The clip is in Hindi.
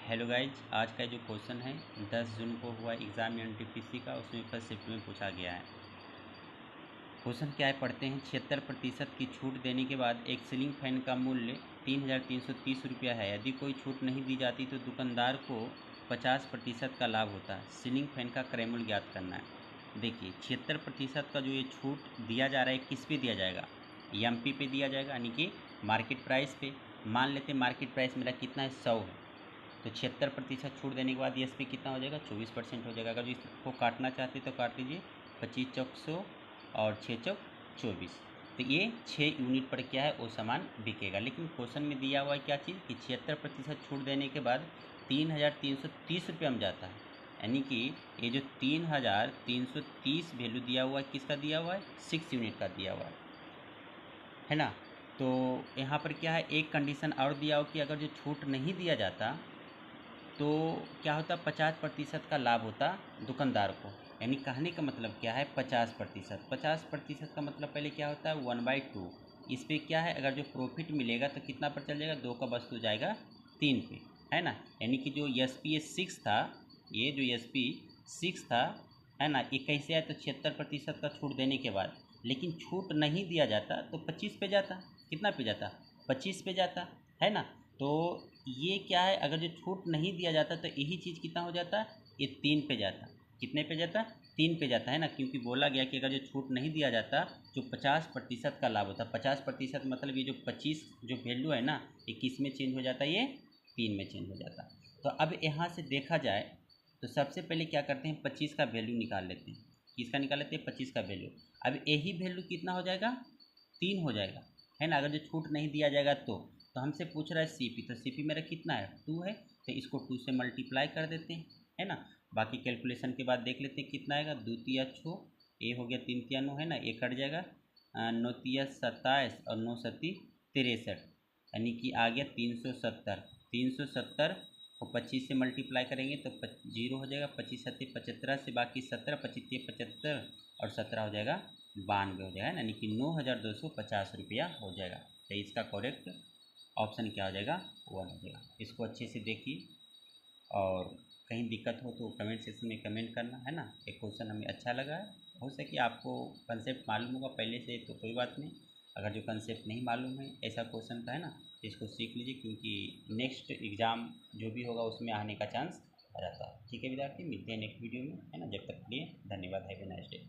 हेलो गाइज, आज का जो क्वेश्चन है 10 जून को हुआ एग्ज़ाम एनटीपीसी का, उसमें फर्स्ट शिफ्ट में पूछा गया है। क्वेश्चन क्या है, पढ़ते हैं। 76% की छूट देने के बाद एक सीलिंग फैन का मूल्य 3,330 रुपया है। यदि कोई छूट नहीं दी जाती तो दुकानदार को 50% का लाभ होता है। सीलिंग फैन का क्रय मूल्य ज्ञात करना है। देखिए, 76% का जो ये छूट दिया जा रहा है, किस पे दिया जाएगा? एमपी पे दिया जाएगा, यानी कि मार्केट प्राइस पे। मान लेते हैं मार्केट प्राइस मेरा कितना है, 100 है। तो 76% छूट देने के बाद एस पे कितना हो जाएगा, 24% हो जाएगा। अगर इसको काटना चाहते तो काट लीजिए, 25 चौक 100 और 6 चौक 24। तो ये 6 यूनिट पर क्या है, वो सामान बिकेगा। लेकिन क्वेश्चन में दिया हुआ है क्या चीज़ कि 76% छूट देने के बाद 3,330 रुपये में जाता है। यानी कि ये जो 3,330 वैल्यू दिया हुआ है, किसका दिया हुआ है? 6 यूनिट का दिया हुआ है ना। तो यहाँ पर क्या है, एक कंडीशन और दिया हो कि अगर जो छूट नहीं दिया जाता तो क्या होता, 50% का लाभ होता दुकानदार को। यानी कहने का मतलब क्या है, 50%। 50% का मतलब पहले क्या होता है, 1/2। इस पर क्या है, अगर जो प्रॉफिट मिलेगा तो कितना पर चल जाएगा, 2 का वस्तु जाएगा 3 पे, है ना। यानी कि जो एस पी 6 था, ये जो एस पी 6 था, है ना, ये कैसे आया, तो 76% का छूट देने के बाद। लेकिन छूट नहीं दिया जाता तो 25 पे जाता। कितना पे जाता? 25 पे जाता, है ना। तो ये क्या है, अगर जो छूट नहीं दिया जाता तो यही चीज़ कितना हो जाता, ये 3 पे जाता। कितने पे जाता? 3 पे जाता, है ना। क्योंकि बोला गया कि अगर जो छूट नहीं दिया जाता जो 50% का लाभ होता। 50% मतलब ये जो 25 जो वैल्यू है ना, ये किस में चेंज हो जाता है, ये 3 में चेंज हो जाता। तो अब यहाँ से देखा जाए तो सबसे पहले क्या करते हैं, 25 का वैल्यू निकाल लेते हैं। किसका निकाल लेते हैं? 25 का वैल्यू। अब यही वैल्यू कितना हो जाएगा, 3 हो जाएगा, है ना। अगर जो छूट नहीं दिया जाएगा तो हमसे पूछ रहा है सीपी, तो सीपी मेरा कितना है, 2 है। तो इसको 2 से मल्टीप्लाई कर देते हैं, है ना। बाकी कैलकुलेशन के बाद देख लेते हैं कितना आएगा। 2 तिया 6, ये हो गया 3 तिया 9, है ना, ये कट जाएगा। 9 तिया 27 और 9 सती 63, यानी कि आ गया 370। 370 को 25 से मल्टीप्लाई करेंगे तो 0 हो जाएगा। 25 सत्ती 75 से बाकी 17, 25 75 और 17 हो जाएगा 92 हो जाएगा, यानी कि 9,250 रुपया हो जाएगा। तो इसका करेक्ट ऑप्शन क्या हो जाएगा, 1 हो जाएगा। इसको अच्छे से देखिए, और कहीं दिक्कत हो तो कमेंट सेक्शन में कमेंट करना, है ना। एक क्वेश्चन हमें अच्छा लगा है। हो सके आपको कंसेप्ट मालूम होगा पहले से तो कोई बात नहीं, अगर जो कंसेप्ट नहीं मालूम है ऐसा क्वेश्चन का, है ना, तो इसको सीख लीजिए, क्योंकि नेक्स्ट एग्ज़ाम जो भी होगा उसमें आने का चांस रहता है। ठीक है विद्यार्थी, मिलते हैं नेक्स्ट वीडियो में, है ना। जब तक के लिए धन्यवाद, हैव ए नाइस डे।